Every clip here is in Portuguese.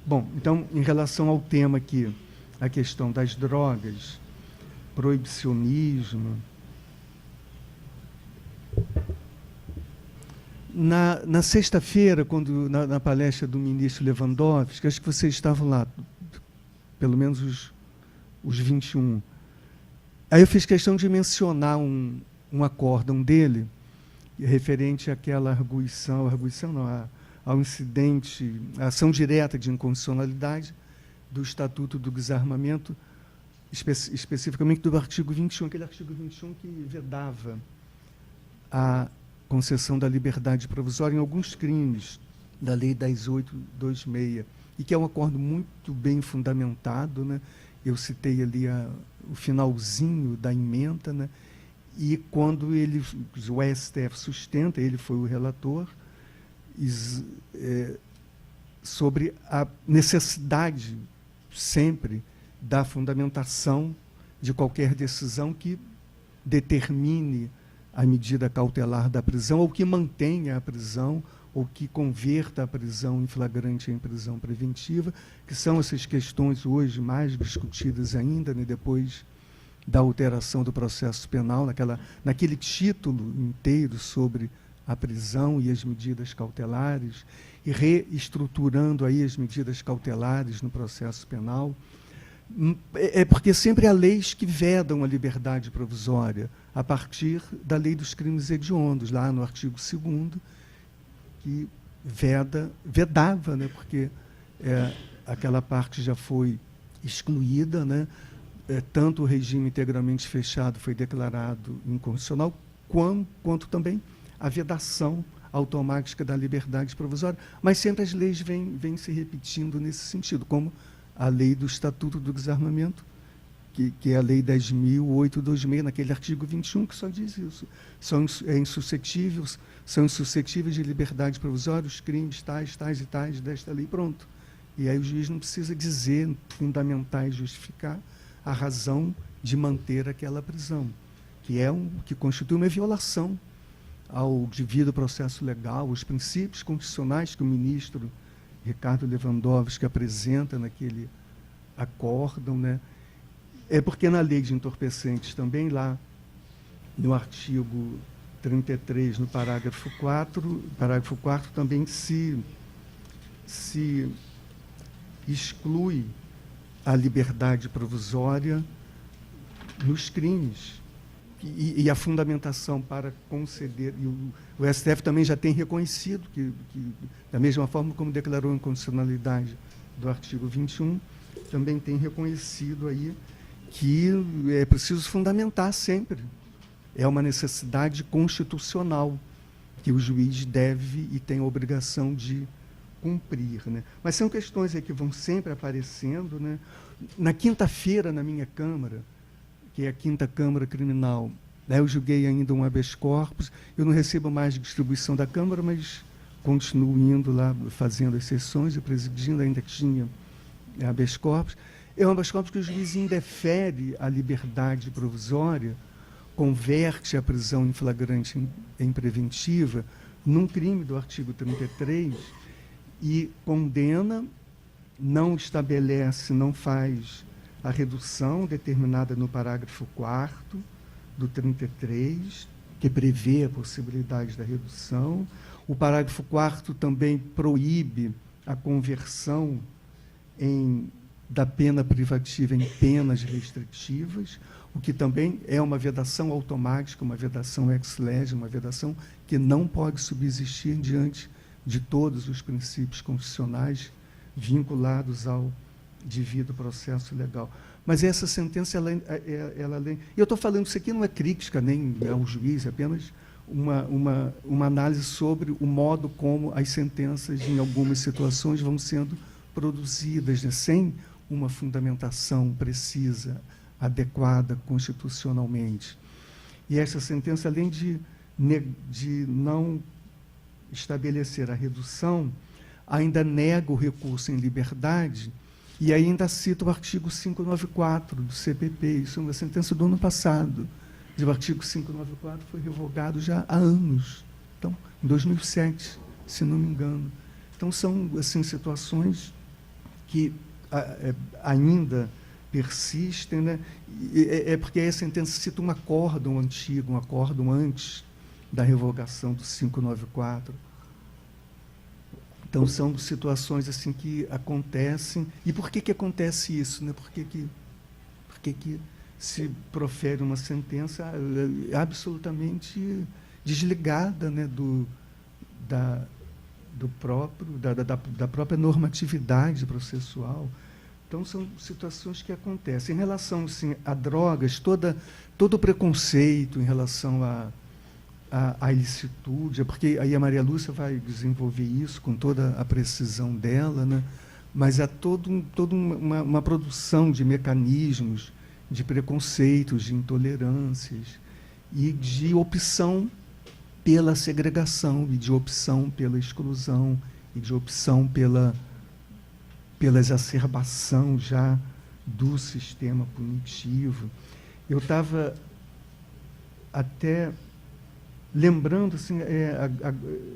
Bom, então, em relação ao tema aqui, a questão das drogas, proibicionismo. Na sexta-feira, quando na palestra do ministro Lewandowski, acho que vocês estavam lá, pelo menos os 21. Aí eu fiz questão de mencionar um acórdão dele, referente àquela arguição não, ao incidente, à ação direta de inconstitucionalidade do Estatuto do Desarmamento, especificamente do artigo 21, aquele artigo 21 que vedava a concessão da liberdade provisória em alguns crimes da Lei 10.826, e que é um acordo muito bem fundamentado, né? Eu citei ali o finalzinho da ementa, né? E quando o STF sustenta, ele foi o relator, sobre a necessidade sempre da fundamentação de qualquer decisão que determine a medida cautelar da prisão, ou que mantenha a prisão, ou que converta a prisão em flagrante em prisão preventiva, que são essas questões hoje mais discutidas ainda, né, depois da alteração do processo penal, naquele título inteiro sobre a prisão e as medidas cautelares, e reestruturando aí as medidas cautelares no processo penal. É porque sempre há leis que vedam a liberdade provisória, a partir da lei dos crimes hediondos, lá no artigo 2º, que vedava, né, porque aquela parte já foi excluída, né, tanto o regime integralmente fechado foi declarado inconstitucional, quanto também a vedação automática da liberdade provisória. Mas sempre as leis vêm se repetindo nesse sentido, como a lei do Estatuto do Desarmamento, que é a Lei 10.826, naquele artigo 21, que só diz isso. São insuscetíveis de liberdade provisória os crimes tais e tais desta lei, pronto. E aí o juiz não precisa dizer, fundamentar e justificar a razão de manter aquela prisão, que constitui uma violação ao devido processo legal, os princípios constitucionais que o ministro Ricardo Lewandowski apresenta naquele acórdão, né? É porque na lei de entorpecentes também, lá no artigo 33, no parágrafo 4 também se exclui a liberdade provisória nos crimes. E a fundamentação para conceder, e o STF também já tem reconhecido, que da mesma forma como declarou a inconstitucionalidade do artigo 21, também tem reconhecido aí que é preciso fundamentar sempre. É uma necessidade constitucional que o juiz deve e tem a obrigação de cumprir, né? Mas são questões aí que vão sempre aparecendo, né? Na quinta-feira, na minha Câmara, que é a 5ª Câmara Criminal, eu julguei ainda um habeas corpus. Eu não recebo mais distribuição da Câmara, mas continuo indo lá, fazendo as sessões e presidindo, ainda que tinha habeas corpus. É um habeas corpus que o juiz indefere a liberdade provisória, converte a prisão em flagrante em preventiva, num crime do artigo 33, e condena, não estabelece, não faz a redução determinada no parágrafo 4º do 33, que prevê a possibilidade da redução. O parágrafo 4º também proíbe a conversão da pena privativa em penas restritivas, o que também é uma vedação automática, uma vedação ex lege, uma vedação que não pode subsistir diante de todos os princípios constitucionais vinculados ao devido processo legal. Mas essa sentença, ela e eu estou falando isso aqui, não é crítica nem ao juiz, é apenas uma análise sobre o modo como as sentenças, em algumas situações, vão sendo produzidas, né, sem uma fundamentação precisa, adequada constitucionalmente. E essa sentença, além de não estabelecer a redução, ainda nega o recurso em liberdade e ainda cita o artigo 594 do CPP. Isso é uma sentença do ano passado. O artigo 594 foi revogado já há anos, então, em 2007, se não me engano. Então, são assim, situações que ainda persistem, né? É porque a sentença cita um acórdão antigo, um acórdão antes da revogação do 594. Então, são situações assim que acontecem. E por que acontece isso, né? Por que se profere uma sentença absolutamente desligada, né, da própria normatividade processual? Então, são situações que acontecem. Em relação, assim, a drogas, todo o preconceito em relação à ilicitude, porque aí a Maria Lúcia vai desenvolver isso com toda a precisão dela, né? Mas há toda uma produção de mecanismos de preconceitos, de intolerâncias e de opção pela segregação, e de opção pela exclusão, e de opção pela exacerbação já do sistema punitivo. Eu estava até lembrando, assim,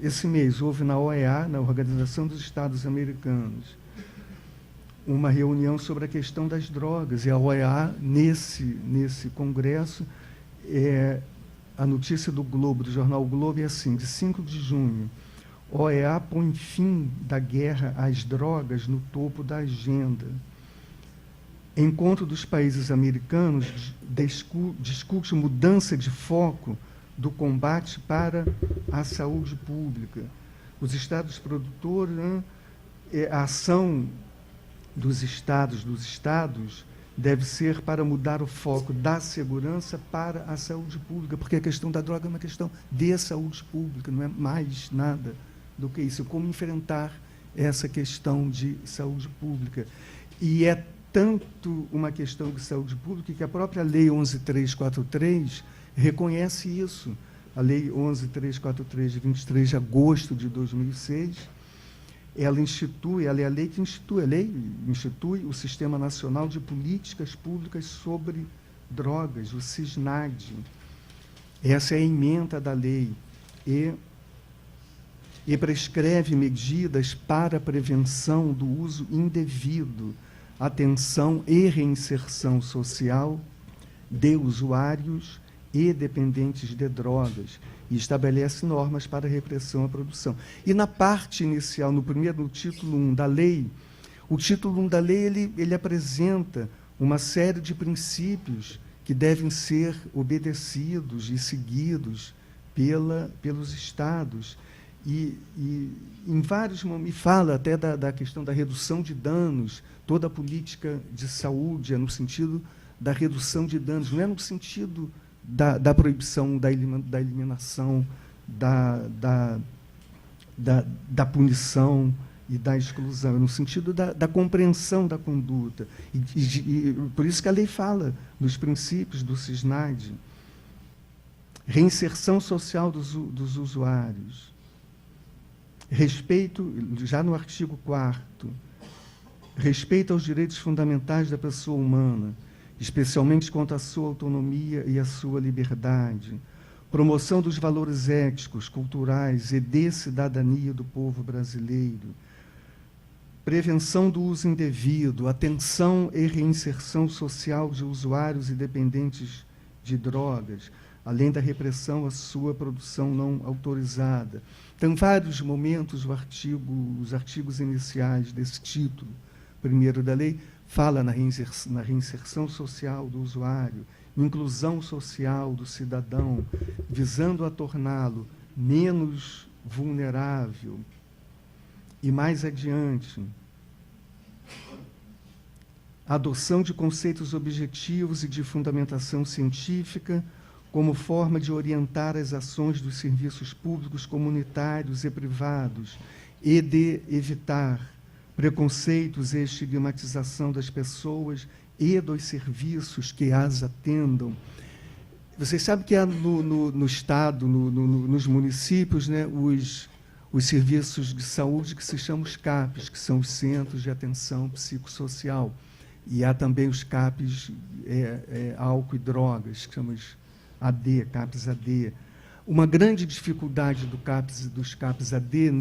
esse mês houve na OEA, na Organização dos Estados Americanos, uma reunião sobre a questão das drogas, e a OEA, nesse congresso, a notícia do Globo, do jornal o Globo, é assim, de 5 de junho, OEA põe fim da guerra às drogas no topo da agenda. Encontro dos países americanos discute mudança de foco do combate para a saúde pública. Os estados produtores, né, a ação dos estados deve ser para mudar o foco da segurança para a saúde pública, porque a questão da droga é uma questão de saúde pública, não é mais nada do que isso. Como enfrentar essa questão de saúde pública? E é tanto uma questão de saúde pública que a própria Lei 11.343 reconhece isso. A Lei 11.343, de 23 de agosto de 2006, ela é a lei que institui o Sistema Nacional de Políticas Públicas sobre Drogas, o SISNAD. Essa é a ementa da lei. E prescreve medidas para a prevenção do uso indevido, atenção e reinserção social de usuários e dependentes de drogas, e estabelece normas para a repressão à produção. E na parte inicial, no título 1 da lei, o título 1 da lei ele apresenta uma série de princípios que devem ser obedecidos e seguidos pelos estados. E em vários momentos, fala até da questão da redução de danos. Toda a política de saúde é no sentido da redução de danos, não é no sentido da proibição, da eliminação, da punição e da exclusão, é no sentido da compreensão da conduta. E por isso que a lei fala dos princípios do SISNAD. Reinserção social dos usuários. Respeito, já no artigo 4º, respeito aos direitos fundamentais da pessoa humana, especialmente quanto à sua autonomia e à sua liberdade, promoção dos valores éticos, culturais e de cidadania do povo brasileiro, prevenção do uso indevido, atenção e reinserção social de usuários e dependentes de drogas, além da repressão à sua produção não autorizada. Então, em vários momentos, os artigos iniciais desse título, primeiro da lei, fala na reinserção social do usuário, inclusão social do cidadão, visando a torná-lo menos vulnerável. E mais adiante, adoção de conceitos objetivos e de fundamentação científica como forma de orientar as ações dos serviços públicos comunitários e privados e de evitar preconceitos e estigmatização das pessoas e dos serviços que as atendam. Vocês sabem que há no Estado, nos municípios, né, os serviços de saúde que se chamam os CAPs, que são os Centros de Atenção Psicossocial. E há também os CAPs álcool e drogas, que chamamos CAPs AD. Uma grande dificuldade dos CAPs AD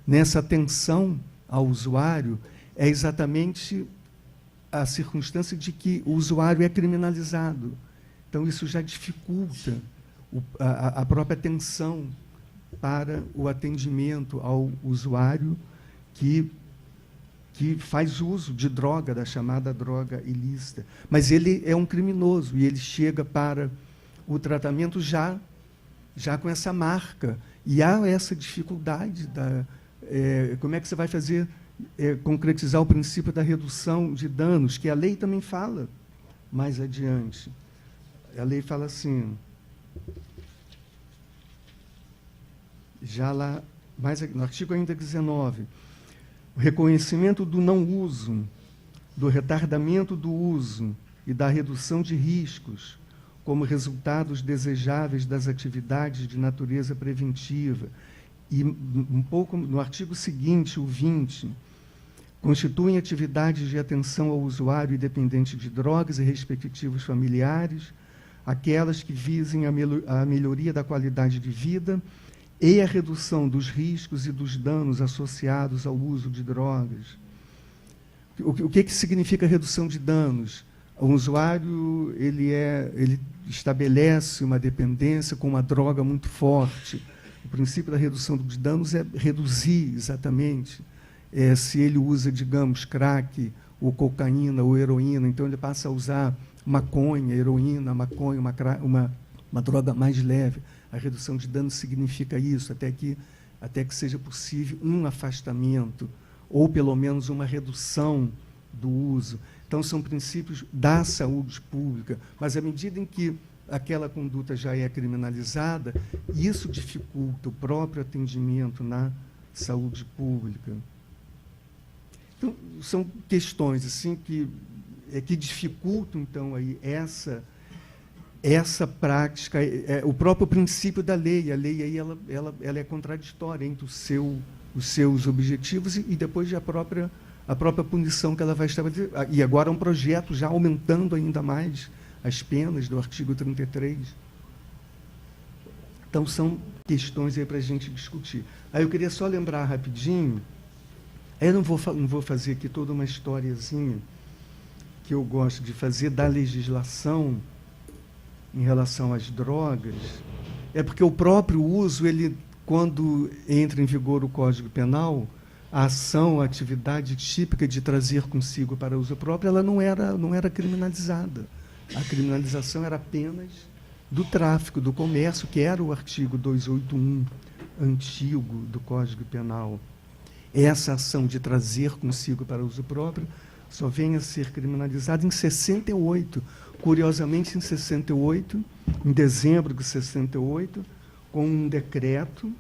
nessa atenção ao usuário é exatamente a circunstância de que o usuário é criminalizado. Então, isso já dificulta a própria atenção para o atendimento ao usuário que faz uso de droga, da chamada droga ilícita. Mas ele é um criminoso e ele chega para o tratamento já com essa marca. E há essa dificuldade como é que você vai fazer concretizar o princípio da redução de danos, que a lei também fala mais adiante. A lei fala assim, já lá, no artigo ainda 19, o reconhecimento do não uso, do retardamento do uso e da redução de riscos como resultados desejáveis das atividades de natureza preventiva. E um pouco no artigo seguinte, o 20, constituem atividades de atenção ao usuário e dependente de drogas e respectivos familiares, aquelas que visem a melhoria da qualidade de vida e a redução dos riscos e dos danos associados ao uso de drogas. O que significa redução de danos? O usuário ele estabelece uma dependência com uma droga muito forte. O princípio da redução dos danos é reduzir exatamente. Se ele usa, digamos, crack, ou cocaína, ou heroína, então ele passa a usar maconha, heroína, maconha, uma droga mais leve. A redução de danos significa isso, até que seja possível um afastamento, ou pelo menos uma redução do uso. Então, são princípios da saúde pública, mas à medida em que aquela conduta já é criminalizada, isso dificulta o próprio atendimento na saúde pública. Então, são questões assim que dificultam então aí essa prática, o próprio princípio da lei. A lei aí ela é contraditória entre os seus objetivos e depois a própria punição que ela vai estabelecer. E agora um projeto já aumentando ainda mais as penas do artigo 33. Então, são questões aí para a gente discutir. Aí eu queria só lembrar rapidinho, eu não vou fazer aqui toda uma historiazinha que eu gosto de fazer da legislação em relação às drogas, é porque o próprio uso, quando entra em vigor o Código Penal, a ação, a atividade típica de trazer consigo para uso próprio, ela não era criminalizada. A criminalização era apenas do tráfico, do comércio, que era o artigo 281 antigo do Código Penal. Essa ação de trazer consigo para uso próprio só vem a ser criminalizada em 68. Curiosamente, em 68, em dezembro de 68, com um decreto,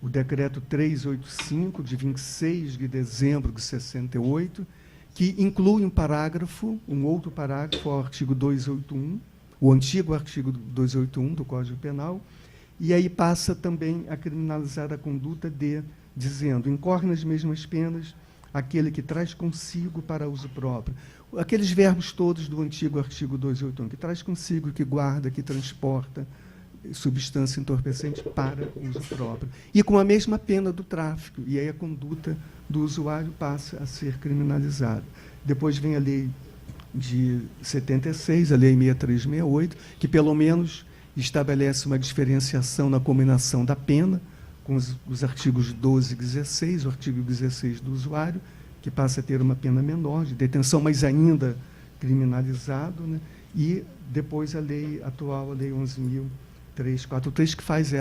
o decreto 385, de 26 de dezembro de 68, que inclui um outro parágrafo, ao artigo 281, o antigo artigo 281 do Código Penal, e aí passa também a criminalizar a conduta dizendo, incorre nas mesmas penas aquele que traz consigo para uso próprio. Aqueles verbos todos do antigo artigo 281, que traz consigo, que guarda, que transporta substância entorpecente para uso próprio. E com a mesma pena do tráfico, e aí a conduta do usuário passa a ser criminalizada. Depois vem a lei de 76, a lei 6368, que pelo menos estabelece uma diferenciação na combinação da pena, com os artigos 12 e 16, o artigo 16 do usuário, que passa a ter uma pena menor de detenção, mas ainda criminalizado, né? E depois a lei atual, a lei 11.343, que faz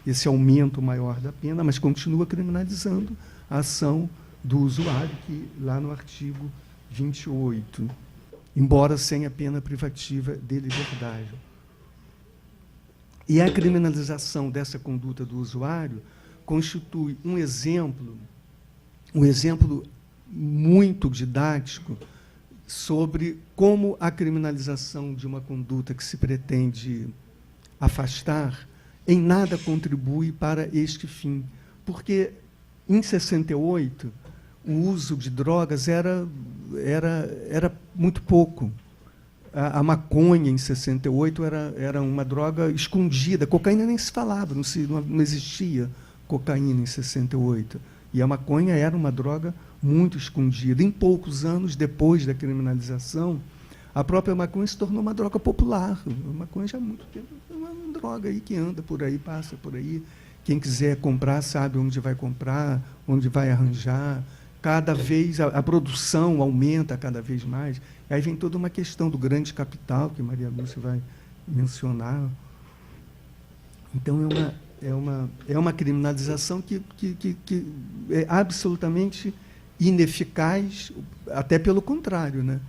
esse aumento maior da pena, mas continua criminalizando a ação do usuário, que lá no artigo 28, embora sem a pena privativa de liberdade. E a criminalização dessa conduta do usuário constitui um exemplo muito didático sobre como a criminalização de uma conduta que se pretende afastar em nada contribui para este fim. Porque, em 68, o uso de drogas era muito pouco. A maconha, em 68, era uma droga escondida. Cocaína nem se falava, não existia cocaína em 68. E a maconha era uma droga muito escondida. Em poucos anos depois da criminalização, a própria maconha se tornou uma droga popular. A maconha já há muito tempo é uma droga aí que anda por aí, passa por aí. Quem quiser comprar sabe onde vai comprar, onde vai arranjar. Cada vez a produção aumenta cada vez mais. Aí vem toda uma questão do grande capital, que Maria Lúcia vai mencionar. Então, é uma criminalização que é absolutamente ineficaz, até pelo contrário, né?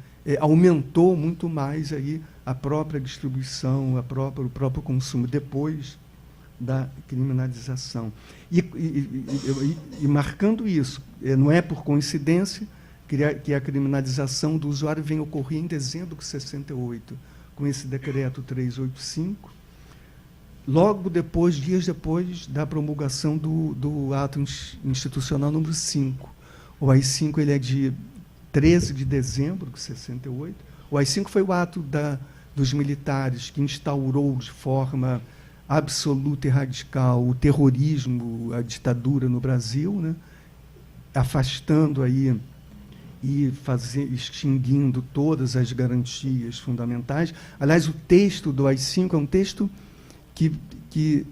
Aumentou muito mais aí a própria distribuição, o próprio consumo depois da criminalização. E marcando isso, não é por coincidência que a criminalização do usuário vem ocorrer em dezembro de 68, com esse decreto 385, logo depois, dias depois da promulgação do ato institucional número 5. O AI-5 ele é de 13 de dezembro de 68. O AI-5 foi o ato dos militares que instaurou de forma absoluta e radical o terrorismo, a ditadura no Brasil, né? Afastando aí e extinguindo todas as garantias fundamentais. Aliás, o texto do AI-5 é um texto que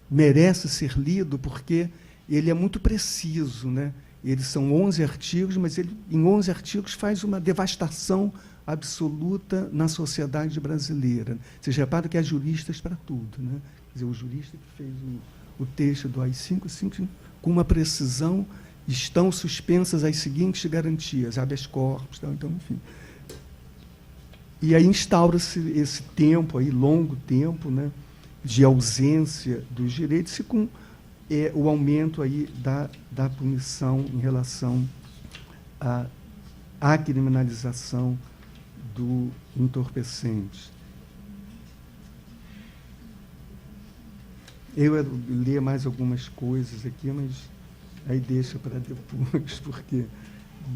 merece ser lido, porque ele é muito preciso, né? Eles são 11 artigos, mas ele, em 11 artigos, faz uma devastação absoluta na sociedade brasileira. Vocês reparam que há juristas para tudo, né? Quer dizer, o jurista que fez o texto do AI-5, com uma precisão, estão suspensas as seguintes garantias, habeas corpus, então, enfim. E aí instaura-se esse tempo, aí, longo tempo, né, de ausência dos direitos, e com o aumento aí da punição em relação à criminalização do entorpecente. Eu ia ler mais algumas coisas aqui, mas aí deixa para depois, porque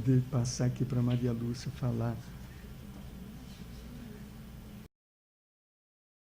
de passar aqui para a Maria Lúcia falar